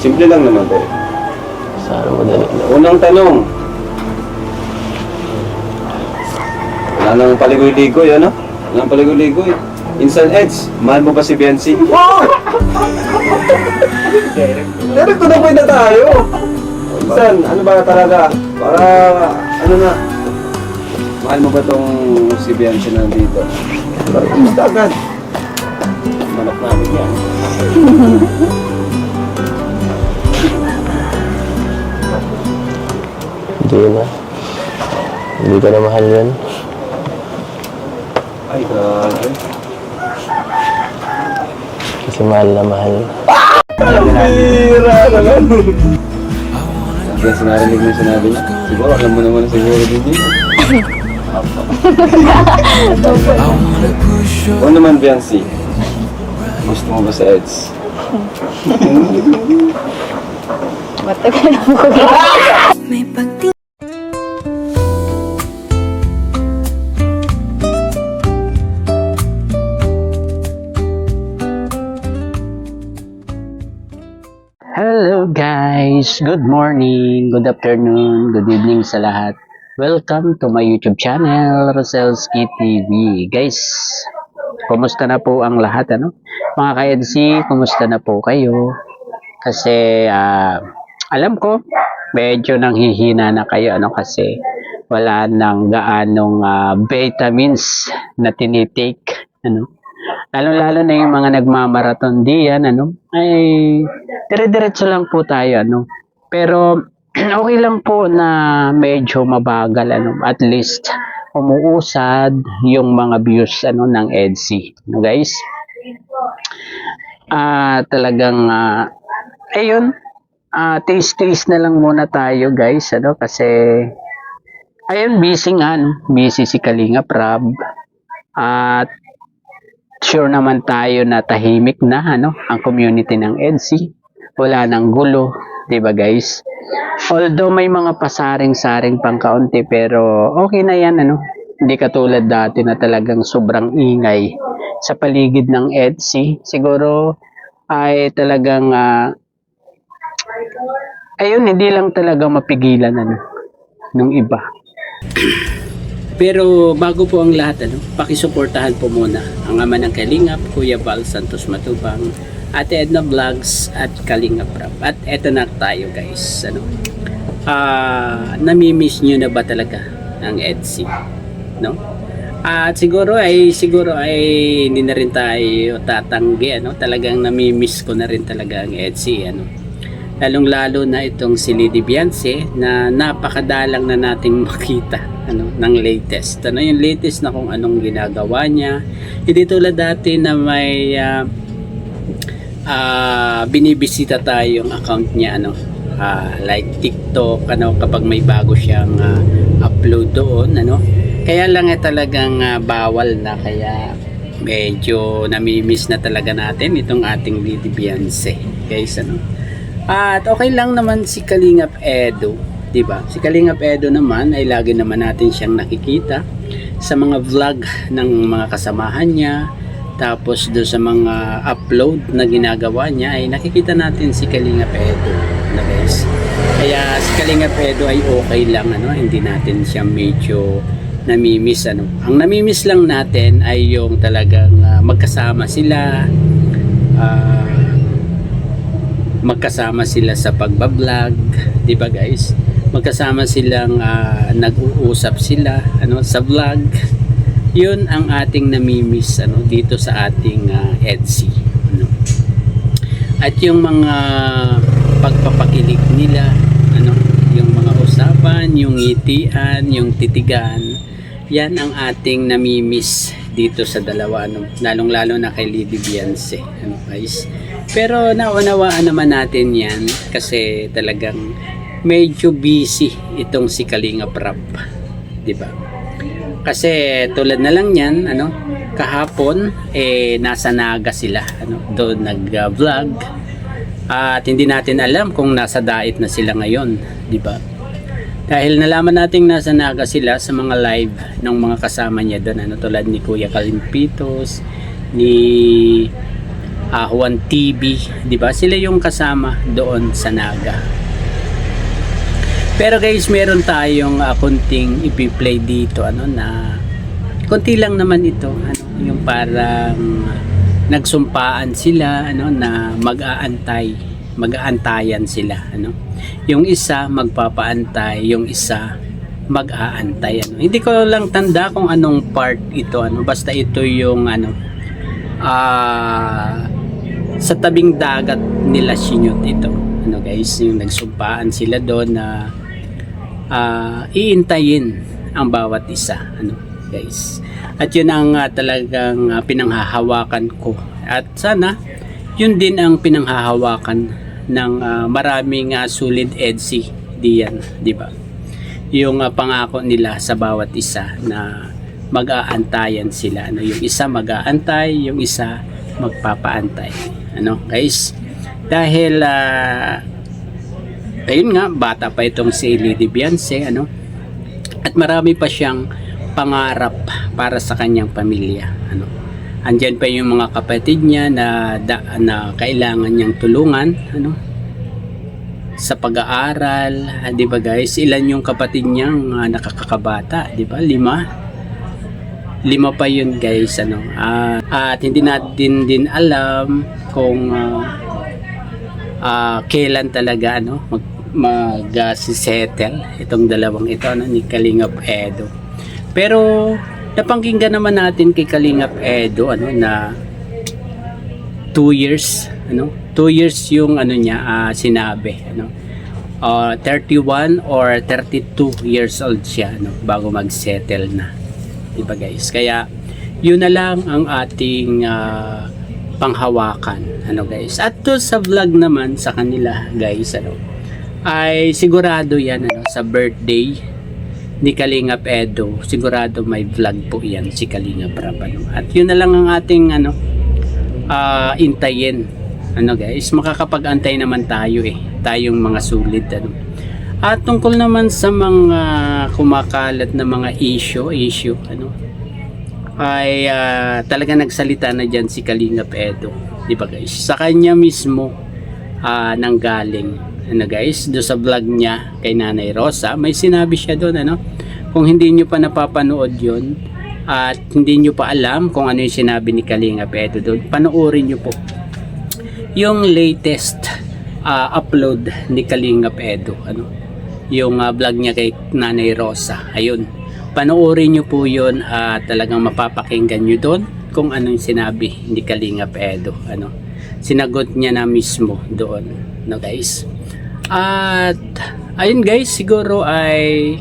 Simple lang naman to. Sana madali lang. Unang tanong. Wala nang paligoy-ligoy, ano? Wala nang paligoy-ligoy. Instant Edge, mahal mo ba si Biancy? Wow! Direct to the point na tayo. Insan, ano ba talaga? Para, ano na? Mahal mo ba tong si Biancy na nandito? Basta agad. Manap namin yan. Hindi na. Hindi ko na mahal yun. Ay, grabe. Kasi mahal na mahal. Pira naman. Kaya sinarinig mo yung sinabi niya. Siguro, alam mo naman siguro din yun. O naman, Biancy. Gusto mo ba sa Eds? Matagal na po. May pagti... Hello guys! Good morning, good afternoon, good evening sa lahat. Welcome to my YouTube channel, Roselski TV. Guys, kumusta na po ang lahat, ano? Mga ka-EDC, kumusta na po kayo? Kasi alam ko, medyo nanghihina na kayo, ano? Kasi wala nang gaanong vitamins na tinitake, ano? Lalo-lalo na yung mga nagmamarathon diyan, ano? Ay, dire-diretso lang po tayo, ano? Pero okay lang po na medyo mabagal, ano? At least umuusad yung mga views, ano, ng EDC, no, guys? Talagang ayun, taste na lang muna tayo, guys, ano? Kasi ayun, busy nga, no? Busy si Kalinga Prab. At sure naman tayo na tahimik na, ano, ang community ng EDC. Wala nang gulo, 'di ba, guys? Although may mga pasaring-saring pang kaunti, pero okay na 'yan, ano. Hindi katulad dati na talagang sobrang ingay sa paligid ng EDC. Siguro ay talagang ayun, hindi lang talaga mapigilan, ano, ng iba. Pero bago po ang lahat, ano, pakisuportahan po muna ang ama ng Kalingap, Kuya Val Santos Matubang, Ate Edna Vlogs at Kalingap Rap. At eto na tayo, guys. Ano, namimiss nyo na ba talaga ang EDC? No? At siguro ay hindi na rin tayo tatanggi, ano? Talagang namimiss ko na rin talaga ang EDC, ano? Lalong-lalo na itong si Lady Biancy na napakadalang na nating makita, ano, ng latest. Ano yung latest na kung anong ginagawa niya. Hindi tulad dati na may binibisita tayong account niya, ano, like TikTok, ano, kapag may bago siyang upload doon, ano. Kaya lang talagang bawal na, kaya medyo namimiss na talaga natin itong ating Lady Biancy, guys, ano. At okay lang naman si Kalingap Edo, 'di ba? Si Kalingap Edo naman ay lagi naman natin siyang nakikita sa mga vlog ng mga kasamahan niya. Tapos do sa mga upload na ginagawa niya ay nakikita natin si Kalingap Edo, na guys. Kaya si Kalingap Edo ay okay lang, ano, hindi natin siya medyo namimiss, ano. Ang namimiss lang natin ay yung talagang magkasama sila, magkasama sila sa pagbablog, 'di ba, guys? Magkasama silang nag-uusap sila, ano, sa vlog. 'Yun ang ating namimiss, ano, dito sa ating EDC, ano. At yung mga pagpapakilig nila, ano, yung mga usapan, yung ngitian, yung titigan, 'yan ang ating namimiss dito sa dalawa, ano, lalong-lalo na kay Lady Biancy, ano, guys. Pero naunawaan naman natin yan kasi talagang medyo busy itong si Kalinga Prab, 'di ba? Kasi tulad na lang yan, ano, kahapon nasa Naga sila, ano, doon nag-vlog. At hindi natin alam kung nasa Dait na sila ngayon, 'di ba? Dahil nalaman nating nasa Naga sila sa mga live ng mga kasama niya doon, ano, tulad ni Kuya Kalimpitos, ni Juan TV, di ba? Sila yung kasama doon sa Naga. Pero guys, meron tayong kunting ipi-play dito na konti lang naman ito, yung parang nagsumpaan sila na mag-aantayan sila, yung isa magpapaantay, yung isa mag-aantay, hindi ko lang tanda kung anong part ito, basta ito yung sa tabing dagat nila Sinyot ito, guys, yung nagsumpaan sila doon na iintayin ang bawat isa, guys. At yun ang talagang pinanghahawakan ko. At sana yun din ang pinanghahawakan ng maraming solid EDSI diyan, di ba? Yung pangako nila sa bawat isa na mag-aantayan sila, yung isa mag-aantay, yung isa magpapaantay, guys. Dahil ayun nga, bata pa itong si Lady Beyonce, at marami pa siyang pangarap para sa kanyang pamilya, andyan pa yung mga kapatid niya na kailangan niyang tulungan, sa pag-aaral, di ba guys? Ilan yung kapatid niyang nakakabata, di ba? 5 pa yun, guys, at hindi natin din alam kung kailan talaga mag-settle itong dalawang ito, ni Kalingap Edo. Pero napangkinggan naman natin kay Kalingap Edo na 2 years, 2 years yung niya sinabi, 31 or 32 years old siya bago mag-settle na, diba guys? Kaya yun na lang ang ating panghawakan, guys. At to sa vlog naman sa kanila, guys, ay sigurado yan sa birthday ni Kalingap Edo, sigurado may vlog po yan si Kalingap Rab, at yun na lang ang ating intayin, guys. Makakapag-antay naman tayo tayong mga sulit, at tungkol naman sa mga kumakalat na mga issue, ay talaga nagsalita na dyan si Kalingap Edo, di ba guys? Sa kanya mismo nanggaling, guys, do sa vlog niya kay Nanay Rosa, may sinabi siya doon, kung hindi nyo pa napapanood yun at hindi nyo pa alam kung ano yung sinabi ni Kalingap Edo doon, panoorin nyo po yung latest upload ni Kalingap Edo, yung vlog niya kay Nanay Rosa. Ayun, panoorin nyo po yun at talagang mapapakinggan nyo doon kung ano yung sinabi ni Kalingap Edo, sinagot niya na mismo doon, guys. At ayun guys, siguro ay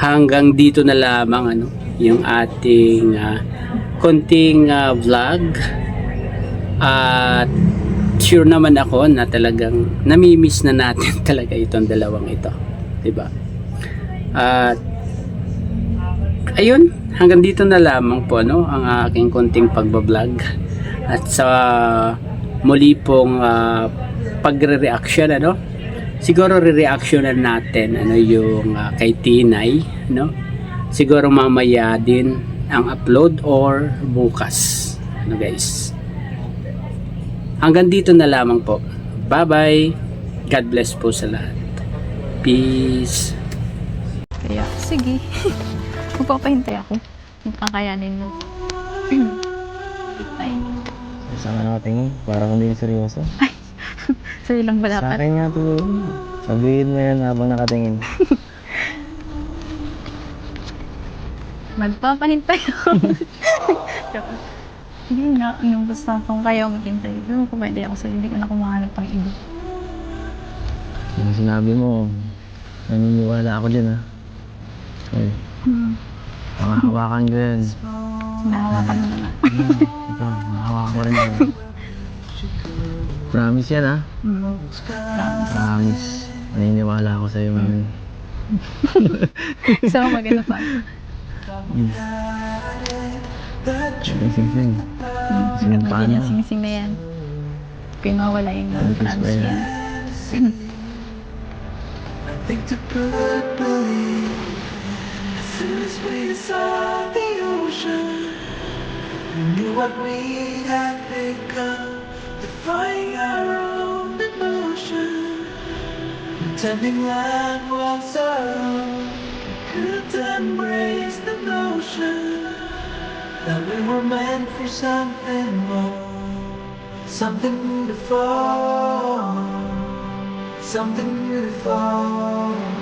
hanggang dito na lamang yung ating konting vlog, at sure naman ako na talagang namimiss na natin talaga itong dalawang ito, diba? At ayun, hanggang dito na lamang po ang aking konting pagbablog, at sa muli pong pagre-reaction, siguro re-reactionan natin yung kay Tinay, siguro mamaya din ang upload or bukas, guys. Hanggang dito na lamang po. Bye bye, God bless po sa lahat. Peace. Kaya, sige. Magpapahintay ako. Kung kakayanin mo. Ay. Sama natin parang hindi seryoso. Ay. Sa'yo lang ba Sa dapat? akin nga to. Sabihin mo yan habang nakatingin. Magpapahintay ako. Hindi nga, basta kung kaya ako maghintay. Pero kung pwede ako sa'yo, hindi ko na kumahanap pang iba. Yung sinabi mo, naniniwala ako dyan Ay, makahawakan ko yan. Nahawakan mo na nga. Ito, makahawakan ko rin yan. Promise yan Promise. Naniniwala ako sa'yo ngayon. So, maganda pa. Sing-sing. Sing paano? Sing-sing na yan. Pinawala yung Focus pa promise yan. yan. Think to believe as soon as we saw the ocean, knew what we had become, defying our own emotion, pretending that was our own. Couldn't embrace the notion that we were meant for something more, something beautiful, something beautiful.